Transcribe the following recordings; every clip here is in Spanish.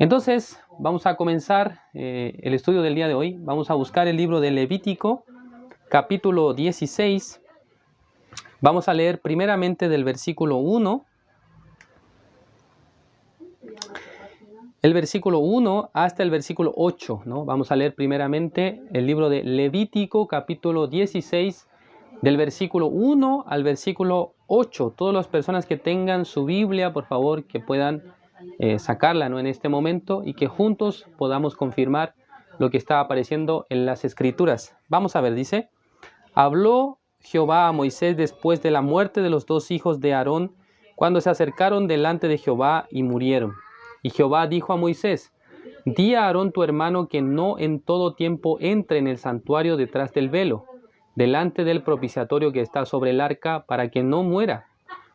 Entonces, vamos a comenzar el estudio del día de hoy. Vamos a buscar el libro de Levítico, capítulo 16. Vamos a leer primeramente del versículo 1. El versículo 1 hasta el versículo 8, ¿no? Vamos a leer primeramente el libro de Levítico, capítulo 16, del versículo 1 al versículo 8. Todas las personas que tengan su Biblia, por favor, que puedan sacarla, ¿no?, en este momento, y que juntos podamos confirmar lo que está apareciendo en las Escrituras. Vamos a ver, dice: Habló Jehová a Moisés después de la muerte de los dos hijos de Aarón, cuando se acercaron delante de Jehová y murieron. Y Jehová dijo a Moisés: Di a Aarón tu hermano que no en todo tiempo entre en el santuario detrás del velo, delante del propiciatorio que está sobre el arca, para que no muera,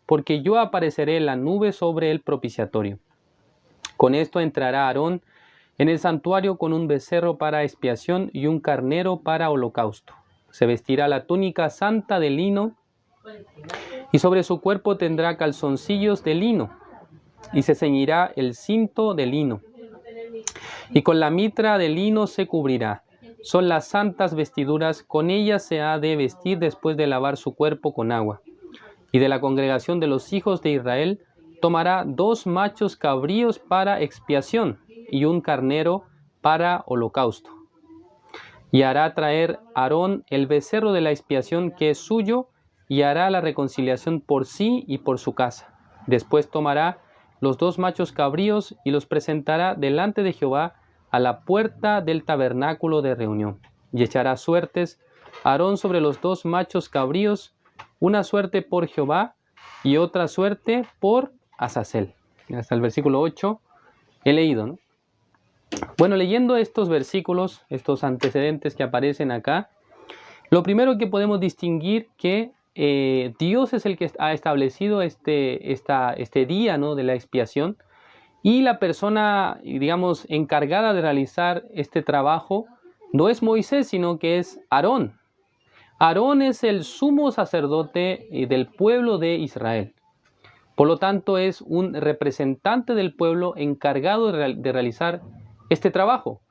porque yo apareceré en la nube sobre el propiciatorio. Con esto entrará Aarón en el santuario con un becerro para expiación y un carnero para holocausto. Se vestirá la túnica santa de lino, y sobre su cuerpo tendrá calzoncillos de lino, y se ceñirá el cinto de lino, y con la mitra de lino se cubrirá. Son las santas vestiduras, con ellas se ha de vestir después de lavar su cuerpo con agua. Y de la congregación de los hijos de Israel tomará 2 machos cabríos para expiación y un carnero para holocausto. Y hará traer Aarón el becerro de la expiación que es suyo, y hará la reconciliación por sí y por su casa. Después tomará los 2 machos cabríos y los presentará delante de Jehová a la puerta del tabernáculo de reunión. Y echará suertes Aarón sobre los 2 machos cabríos, una suerte por Jehová y otra suerte por Azazel. Hasta el versículo 8 he leído, ¿no? Bueno, leyendo estos versículos, estos antecedentes que aparecen acá, lo primero que podemos distinguir que Dios es el que ha establecido este día, ¿no?, de la expiación, y la persona, digamos, encargada de realizar este trabajo no es Moisés, sino que es Aarón. Aarón es el sumo sacerdote del pueblo de Israel. Por lo tanto, es un representante del pueblo encargado de realizar este trabajo.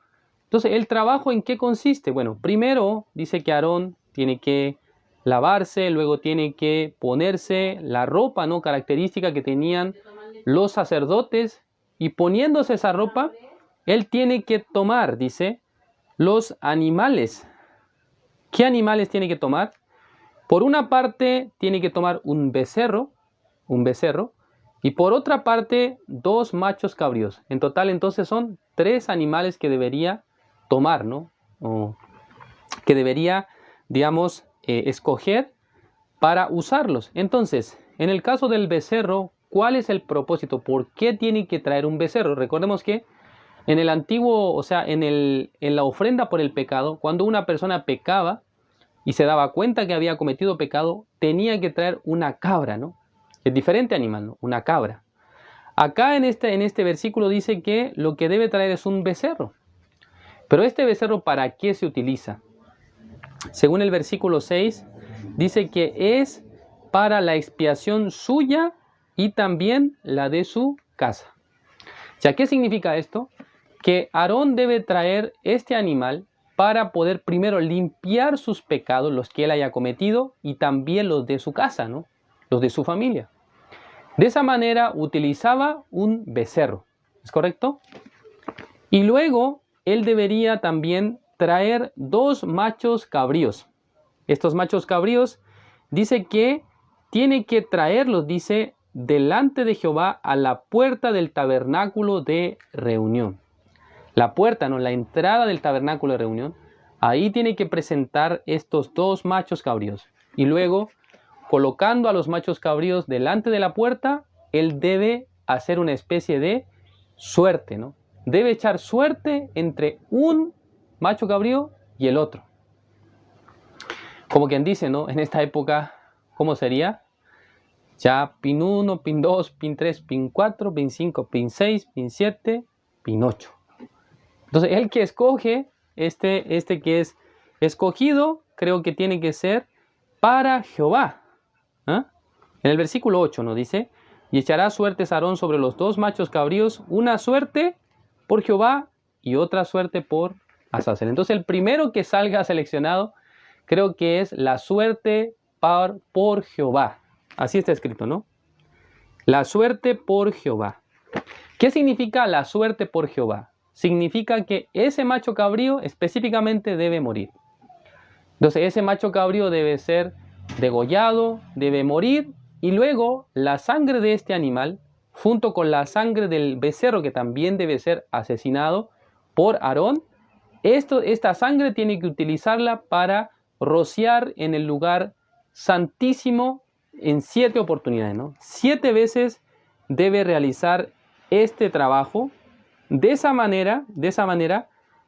Entonces, ¿el trabajo en qué consiste? Bueno, primero dice que Aarón tiene que lavarse, luego tiene que ponerse la ropa, ¿no?, característica que tenían los sacerdotes, y poniéndose esa ropa, él tiene que tomar, dice, los animales. ¿Qué animales tiene que tomar? Por una parte, tiene que tomar un becerro, y por otra parte, 2 machos cabríos. En total, entonces, son 3 animales que debería tomar, ¿no? O que debería, digamos, escoger para usarlos. Entonces, en el caso del becerro, ¿cuál es el propósito? ¿Por qué tiene que traer un becerro? Recordemos que en el antiguo, o sea, en la ofrenda por el pecado, cuando una persona pecaba y se daba cuenta que había cometido pecado, tenía que traer una cabra, ¿no? Es diferente animal, ¿no? Una cabra. Acá en este versículo dice que lo que debe traer es un becerro. Pero este becerro, ¿para qué se utiliza? Según el versículo 6, dice que es para la expiación suya y también la de su casa. ¿Ya qué significa esto? Que Aarón debe traer este animal para poder primero limpiar sus pecados, los que él haya cometido, y también los de su casa, ¿no?, los de su familia. De esa manera utilizaba un becerro, ¿es correcto? Y luego él debería también traer 2 machos cabríos. Estos machos cabríos dice que tiene que traerlos, dice, delante de Jehová a la puerta del tabernáculo de reunión. La puerta, ¿no?, la entrada del tabernáculo de reunión. Ahí tiene que presentar estos 2 machos cabríos. Y luego, colocando a los machos cabríos delante de la puerta, él debe hacer una especie de suerte, ¿no? Debe echar suerte entre un macho cabrío y el otro. Como quien dice, ¿no?, en esta época, ¿cómo sería? Ya pin 1, pin 2, pin 3, pin 4, pin 5, pin 6, pin 7, pin 8. Entonces, el que escoge, este que es escogido, creo que tiene que ser para Jehová. ¿Ah? En el versículo 8 nos dice: y echará suertes Aarón sobre los 2 machos cabríos, una suerte por Jehová y otra suerte por Azazel. Entonces el primero que salga seleccionado creo que es la suerte por Jehová. Así está escrito, ¿no? La suerte por Jehová. ¿Qué significa la suerte por Jehová? Significa que ese macho cabrío específicamente debe morir. Entonces ese macho cabrío debe ser degollado, debe morir, y luego la sangre de este animal, junto con la sangre del becerro que también debe ser asesinado por Aarón, esta sangre tiene que utilizarla para rociar en el lugar santísimo en 7 oportunidades, ¿no? 7 veces debe realizar este trabajo. De esa manera,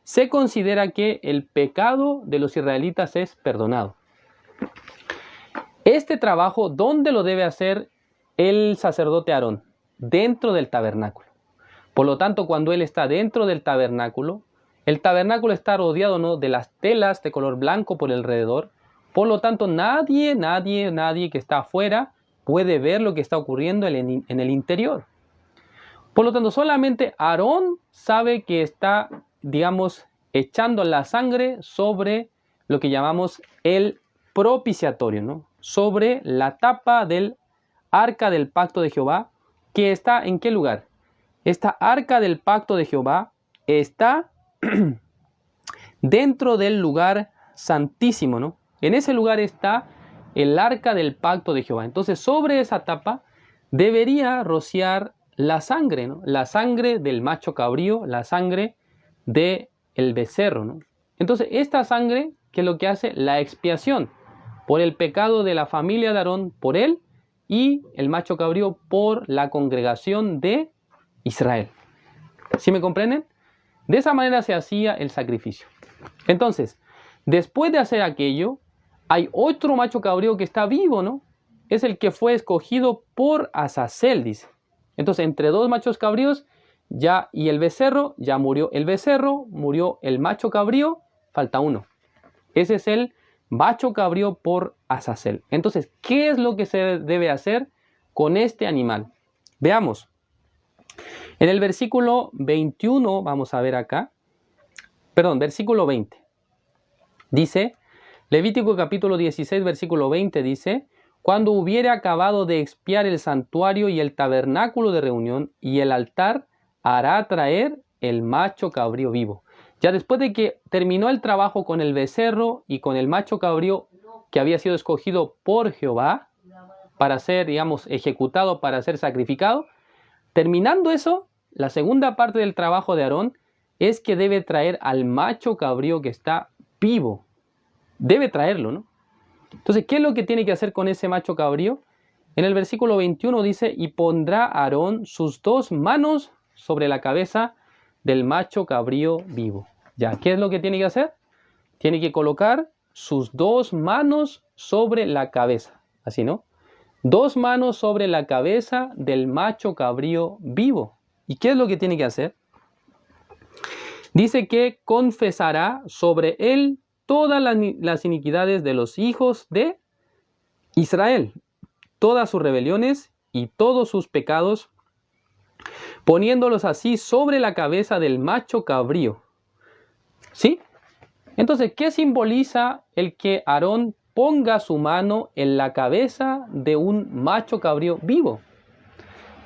se considera que el pecado de los israelitas es perdonado. Este trabajo, ¿dónde lo debe hacer el sacerdote Aarón? Dentro del tabernáculo. Por lo tanto, cuando él está dentro del tabernáculo, el tabernáculo está rodeado, ¿no?, de las telas de color blanco por alrededor. Por lo tanto, nadie que está afuera puede ver lo que está ocurriendo en el interior. Por lo tanto, solamente Aarón sabe que está, digamos, echando la sangre sobre lo que llamamos el propiciatorio, ¿no? Sobre la tapa del arca del pacto de Jehová, que está ¿en qué lugar? Esta arca del pacto de Jehová está dentro del lugar santísimo, ¿no? En ese lugar está el arca del pacto de Jehová. Entonces, sobre esa tapa debería rociar la sangre, ¿no? La sangre del macho cabrío, la sangre del becerro, ¿no? Entonces, esta sangre, ¿qué es lo que hace? La expiación por el pecado de la familia de Aarón, por él, y el macho cabrío por la congregación de Israel. ¿Sí me comprenden? De esa manera se hacía el sacrificio. Entonces, después de hacer aquello, hay otro macho cabrío que está vivo, ¿no? Es el que fue escogido por Azazel, dice. Entonces, entre 2 machos cabríos ya y el becerro, ya murió el becerro, murió el macho cabrío, falta uno. Ese es el macho cabrío por Azazel. Entonces, ¿qué es lo que se debe hacer con este animal? Veamos. En el versículo 21, vamos a ver acá, versículo 20. Dice, Levítico capítulo 16, versículo 20 dice, cuando hubiere acabado de expiar el santuario y el tabernáculo de reunión y el altar, hará traer el macho cabrío vivo. Ya después de que terminó el trabajo con el becerro y con el macho cabrío que había sido escogido por Jehová para ser, digamos, ejecutado, para ser sacrificado, terminando eso, la segunda parte del trabajo de Aarón es que debe traer al macho cabrío que está vivo. Debe traerlo, ¿no? Entonces, ¿qué es lo que tiene que hacer con ese macho cabrío? En el versículo 21 dice, y pondrá Aarón sus 2 manos sobre la cabeza del macho cabrío vivo. Ya, ¿qué es lo que tiene que hacer? Tiene que colocar sus 2 manos sobre la cabeza. Así, ¿no? 2 manos sobre la cabeza del macho cabrío vivo. ¿Y qué es lo que tiene que hacer? Dice que confesará sobre él todas las iniquidades de los hijos de Israel, todas sus rebeliones y todos sus pecados, poniéndolos así sobre la cabeza del macho cabrío. ¿Sí? Entonces, ¿qué simboliza el que Aarón ponga su mano en la cabeza de un macho cabrío vivo?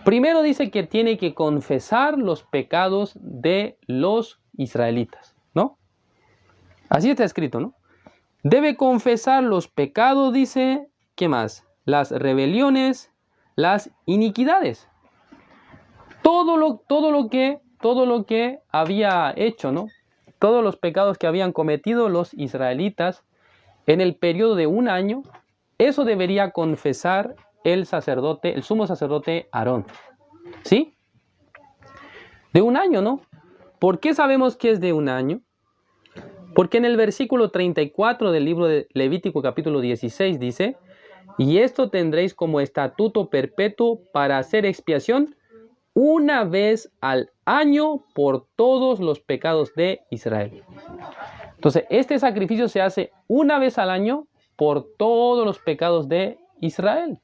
Primero dice que tiene que confesar los pecados de los israelitas, ¿no? Así está escrito, ¿no? Debe confesar los pecados, dice, ¿qué más? Las rebeliones, las iniquidades. Todo lo que había hecho, ¿no? Todos los pecados que habían cometido los israelitas en el periodo de 1 año, eso debería confesar el sacerdote, el sumo sacerdote Aarón. ¿Sí? De 1 año, ¿no? ¿Por qué sabemos que es de 1 año? Porque en el versículo 34 del libro de Levítico capítulo 16 dice, y esto tendréis como estatuto perpetuo para hacer expiación 1 vez al año por todos los pecados de Israel. Entonces, este sacrificio se hace 1 vez al año por todos los pecados de Israel.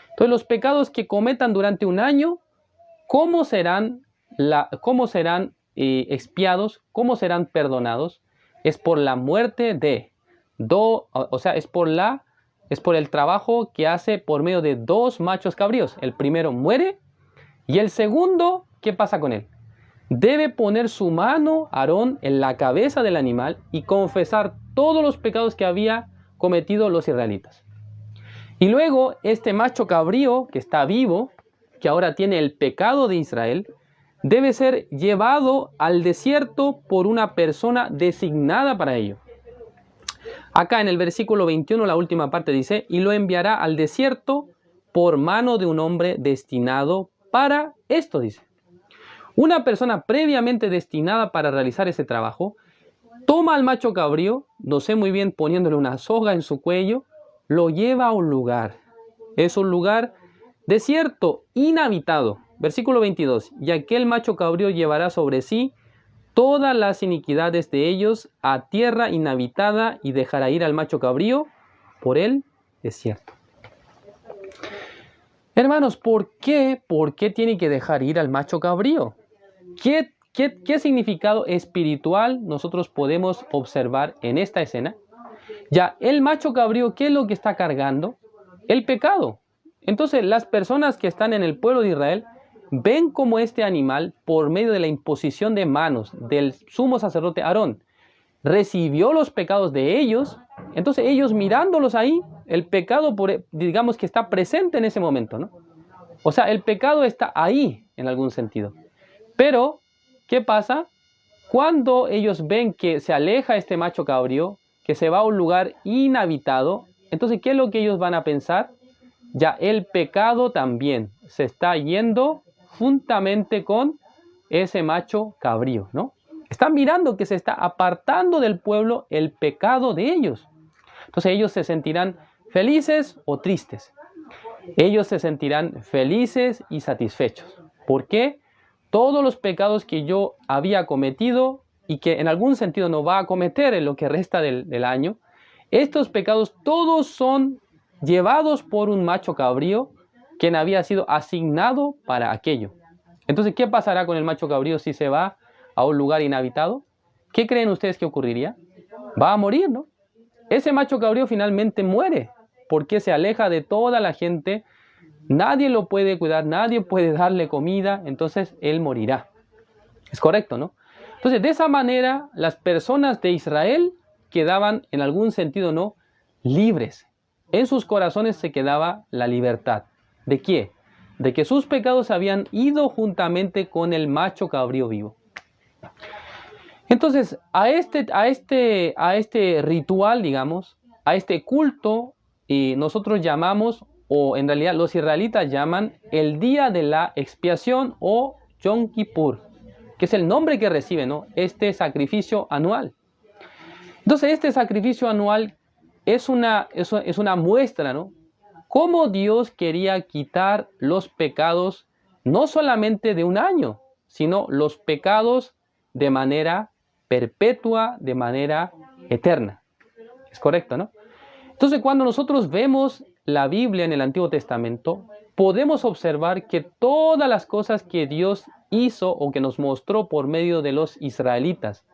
Entonces, los pecados que cometan durante 1 año, ¿cómo serán expiados, ¿cómo serán perdonados? Es por la muerte de es por el trabajo que hace por medio de 2 machos cabríos. El primero muere y el segundo, ¿qué pasa con él? Debe poner su mano, Aarón, en la cabeza del animal y confesar todos los pecados que había cometido los israelitas. Y luego este macho cabrío que está vivo, que ahora tiene el pecado de Israel, debe ser llevado al desierto por una persona designada para ello. Acá en el versículo 21, la última parte dice, y lo enviará al desierto por mano de un hombre destinado para esto, dice. Una persona previamente destinada para realizar ese trabajo, toma al macho cabrío, no sé muy bien, poniéndole una soga en su cuello, lo lleva a un lugar. Es un lugar desierto, inhabitado. Versículo 22, y aquel macho cabrío llevará sobre sí todas las iniquidades de ellos a tierra inhabitada y dejará ir al macho cabrío por el desierto. Hermanos, ¿por qué tiene que dejar ir al macho cabrío? ¿Qué significado espiritual nosotros podemos observar en esta escena? Ya, el macho cabrío, ¿qué es lo que está cargando? El pecado. Entonces, las personas que están en el pueblo de Israel ven como este animal, por medio de la imposición de manos del sumo sacerdote Aarón, recibió los pecados de ellos. Entonces ellos mirándolos ahí, el pecado, digamos que está presente en ese momento, ¿no? O sea, el pecado está ahí en algún sentido. Pero, ¿qué pasa? Cuando ellos ven que se aleja este macho cabrío, que se va a un lugar inhabitado, entonces, ¿qué es lo que ellos van a pensar? Ya el pecado también se está yendo juntamente con ese macho cabrío, ¿no? Están mirando que se está apartando del pueblo el pecado de ellos. Entonces ellos se sentirán felices o tristes. Ellos se sentirán felices y satisfechos. ¿Por qué? Todos los pecados que yo había cometido y que en algún sentido no va a cometer en lo que resta del año, estos pecados todos son llevados por un macho cabrío quien había sido asignado para aquello. Entonces, ¿qué pasará con el macho cabrío si se va a un lugar inhabitado? ¿Qué creen ustedes que ocurriría? Va a morir, ¿no? Ese macho cabrío finalmente muere porque se aleja de toda la gente. Nadie lo puede cuidar, nadie puede darle comida, entonces él morirá. Es correcto, ¿no? Entonces, de esa manera, las personas de Israel quedaban, en algún sentido, ¿no?, libres. En sus corazones se quedaba la libertad. ¿De qué? De que sus pecados habían ido juntamente con el macho cabrío vivo. Entonces, a este ritual, digamos, a este culto, nosotros llamamos, o en realidad los israelitas llaman, el día de la expiación o Yom Kippur, que es el nombre que recibe, ¿no?, este sacrificio anual. Entonces, este sacrificio anual es una muestra, ¿no?, cómo Dios quería quitar los pecados no solamente de un año, sino los pecados de manera perpetua, de manera eterna. Es correcto, ¿no? Entonces, cuando nosotros vemos la Biblia en el Antiguo Testamento, podemos observar que todas las cosas que Dios hizo o que nos mostró por medio de los israelitas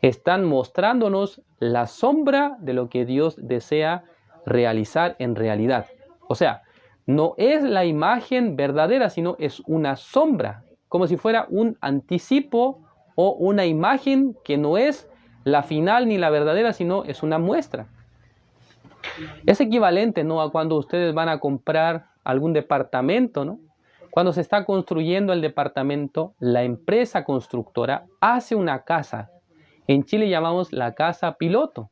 están mostrándonos la sombra de lo que Dios desea realizar en realidad. O sea, no es la imagen verdadera, sino es una sombra, como si fuera un anticipo o una imagen que no es la final ni la verdadera, sino es una muestra. Es equivalente, ¿no?, a cuando ustedes van a comprar algún departamento, ¿no? Cuando se está construyendo el departamento, la empresa constructora hace una casa. En Chile llamamos la casa piloto.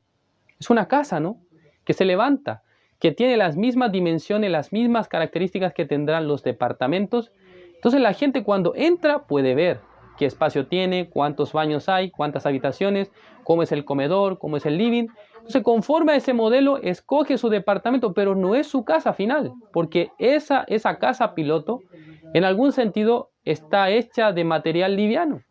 Es una casa, ¿no?, que se levanta, que tiene las mismas dimensiones, las mismas características que tendrán los departamentos. Entonces la gente cuando entra puede ver qué espacio tiene, cuántos baños hay, cuántas habitaciones, cómo es el comedor, cómo es el living. Entonces, conforme a ese modelo, escoge su departamento, pero no es su casa final, porque esa casa piloto, en algún sentido, está hecha de material liviano.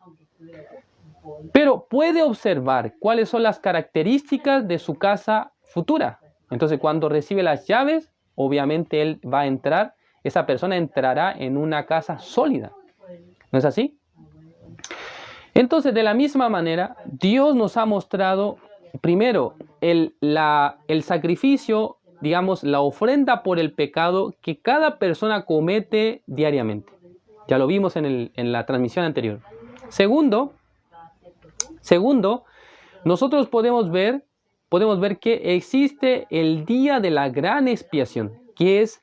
Pero puede observar cuáles son las características de su casa futura. Entonces, cuando recibe las llaves, obviamente él va a entrar, esa persona entrará en una casa sólida. ¿No es así? Entonces, de la misma manera, Dios nos ha mostrado, primero, el sacrificio, digamos, la ofrenda por el pecado que cada persona comete diariamente. Ya lo vimos en la transmisión anterior. Segundo, nosotros podemos ver que existe el día de la gran expiación, que es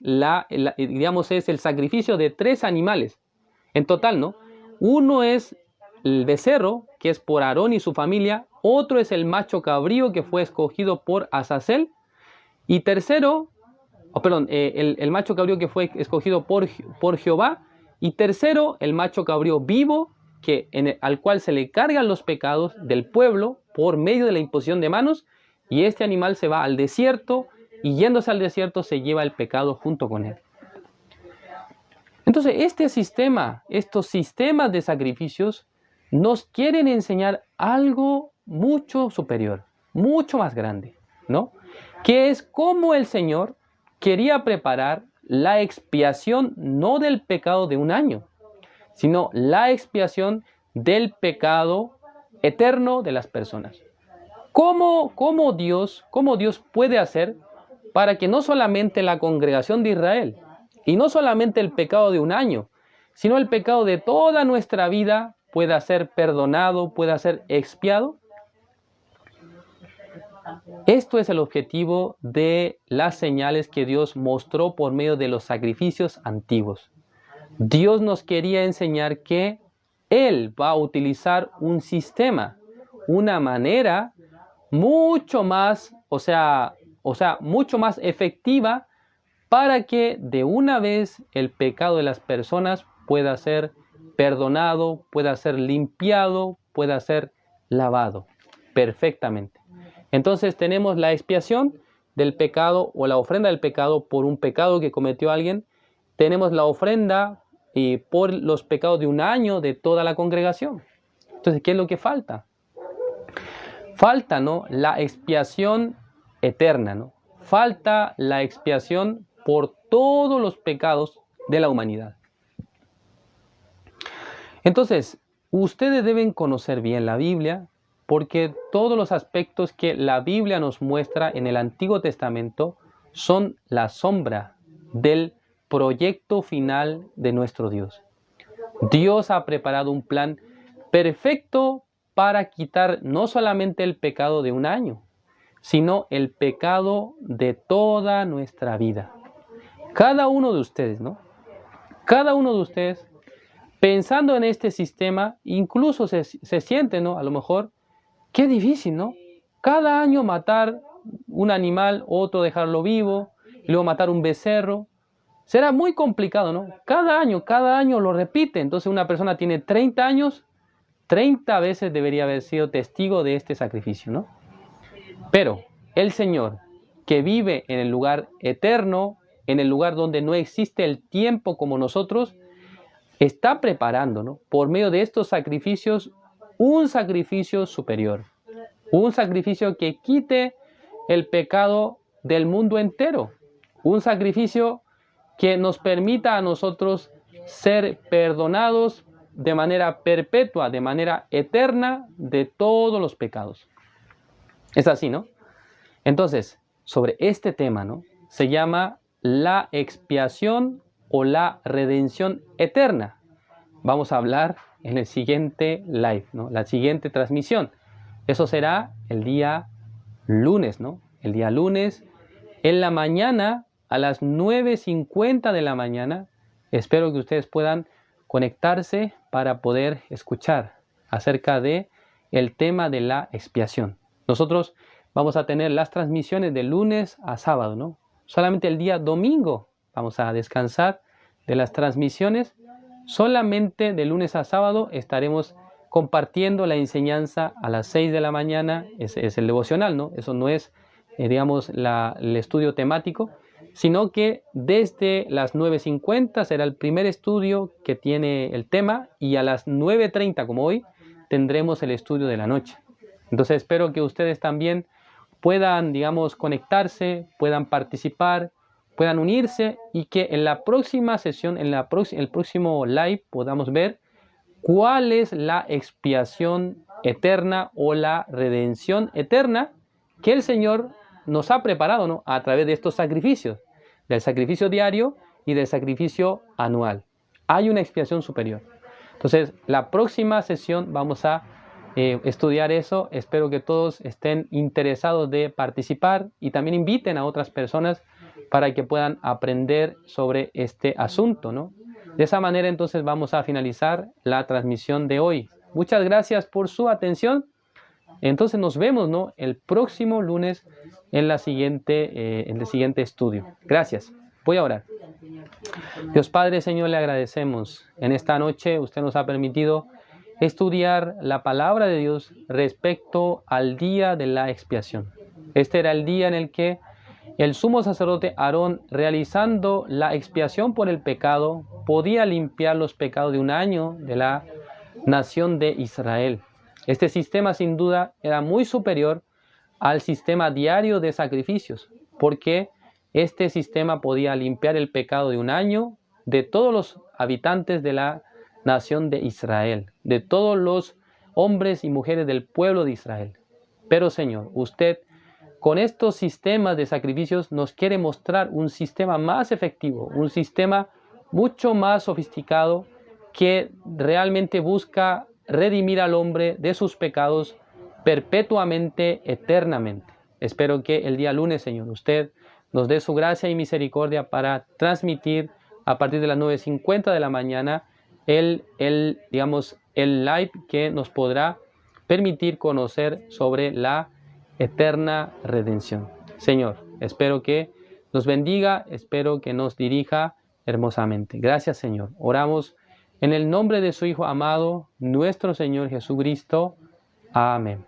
digamos, es el sacrificio de 3 animales. En total, ¿no? Uno es el becerro, que es por Aarón y su familia. Otro es el macho cabrío, que fue escogido por Azazel. Y tercero, el macho cabrío que fue escogido por Jehová. Y tercero, el macho cabrío vivo, al cual se le cargan los pecados del pueblo por medio de la imposición de manos. Y este animal se va al desierto, y yéndose al desierto se lleva el pecado junto con él. Entonces, estos sistemas de sacrificios nos quieren enseñar algo mucho superior, mucho más grande, ¿no? Que es cómo el Señor quería preparar la expiación no del pecado de un año, sino la expiación del pecado eterno de las personas. ¿Cómo Dios puede hacer para que no solamente la congregación de Israel, y no solamente el pecado de un año, sino el pecado de toda nuestra vida pueda ser perdonado, pueda ser expiado? Esto es el objetivo de las señales que Dios mostró por medio de los sacrificios antiguos. Dios nos quería enseñar que Él va a utilizar un sistema, una manera mucho más, mucho más efectiva para que de una vez el pecado de las personas pueda ser perdonado, pueda ser limpiado, pueda ser lavado perfectamente. Entonces tenemos la expiación del pecado o la ofrenda del pecado por un pecado que cometió alguien. Tenemos la ofrenda por los pecados de un año de toda la congregación. Entonces, ¿qué es lo que falta? Falta, ¿no?, la expiación eterna, ¿no? Falta la expiación por todos los pecados de la humanidad. Entonces, ustedes deben conocer bien la Biblia, porque todos los aspectos que la Biblia nos muestra en el Antiguo Testamento son la sombra del proyecto final de nuestro Dios. Dios ha preparado un plan perfecto para quitar no solamente el pecado de un año, sino el pecado de toda nuestra vida. Cada uno de ustedes, ¿no? Cada uno de ustedes, pensando en este sistema, incluso se siente, ¿no?, a lo mejor, qué difícil, ¿no? Cada año matar un animal, otro dejarlo vivo, y luego matar un becerro. Será muy complicado, ¿no? Cada año lo repite. Entonces una persona tiene 30 años, 30 veces debería haber sido testigo de este sacrificio, ¿no? Pero el Señor, que vive en el lugar eterno, en el lugar donde no existe el tiempo como nosotros, está preparando, ¿no?, por medio de estos sacrificios, un sacrificio superior. Un sacrificio que quite el pecado del mundo entero. Un sacrificio que nos permita a nosotros ser perdonados de manera perpetua, de manera eterna, de todos los pecados. Es así, ¿no? Entonces, sobre este tema, ¿no?, se llama la expiación o la redención eterna. Vamos a hablar en el siguiente live, ¿no?, la siguiente transmisión. Eso será el día lunes, ¿no? El día lunes, en la mañana, a las 9:50 de la mañana. Espero que ustedes puedan conectarse para poder escuchar acerca de el tema de la expiación. Nosotros vamos a tener las transmisiones de lunes a sábado, ¿no? Solamente el día domingo vamos a descansar de las transmisiones. Solamente de lunes a sábado estaremos compartiendo la enseñanza a las 6 de la mañana. Es el devocional, ¿no? Eso no es, digamos, el estudio temático, sino que desde las 9:50 será el primer estudio que tiene el tema, y a las 9:30, como hoy, tendremos el estudio de la noche. Entonces espero que ustedes también puedan, digamos, conectarse, puedan participar, puedan unirse, y que en la próxima sesión, el próximo live, podamos ver ¿Cuál es la expiación eterna o la redención eterna que el Señor nos ha preparado, ¿no?, a través de estos sacrificios, del sacrificio diario y del sacrificio anual? Hay una expiación superior. Entonces, la próxima sesión vamos a estudiar eso. Espero que todos estén interesados de participar y también inviten a otras personas para que puedan aprender sobre este asunto, ¿no? De esa manera, entonces, vamos a finalizar la transmisión de hoy. Muchas gracias por su atención. Entonces, nos vemos, ¿no?, el próximo lunes en el siguiente estudio. Gracias. Voy a orar. Dios Padre, Señor, le agradecemos. En esta noche usted nos ha permitido estudiar la palabra de Dios respecto al día de la expiación. Este era el día en el que el sumo sacerdote Aarón, realizando la expiación por el pecado, podía limpiar los pecados de un año de la nación de Israel. Este sistema, sin duda, era muy superior al sistema diario de sacrificios, porque este sistema podía limpiar el pecado de un año de todos los habitantes de la nación de Israel, de todos los hombres y mujeres del pueblo de Israel. Pero, Señor, usted con estos sistemas de sacrificios nos quiere mostrar un sistema más efectivo, un sistema mucho más sofisticado que realmente busca redimir al hombre de sus pecados perpetuamente, eternamente. Espero que el día lunes, Señor, usted nos dé su gracia y misericordia para transmitir a partir de las 9:50 de la mañana el live que nos podrá permitir conocer sobre la eterna redención. Señor, espero que nos bendiga, espero que nos dirija hermosamente. Gracias, Señor. Oramos en el nombre de su Hijo amado, nuestro Señor Jesucristo. Amén.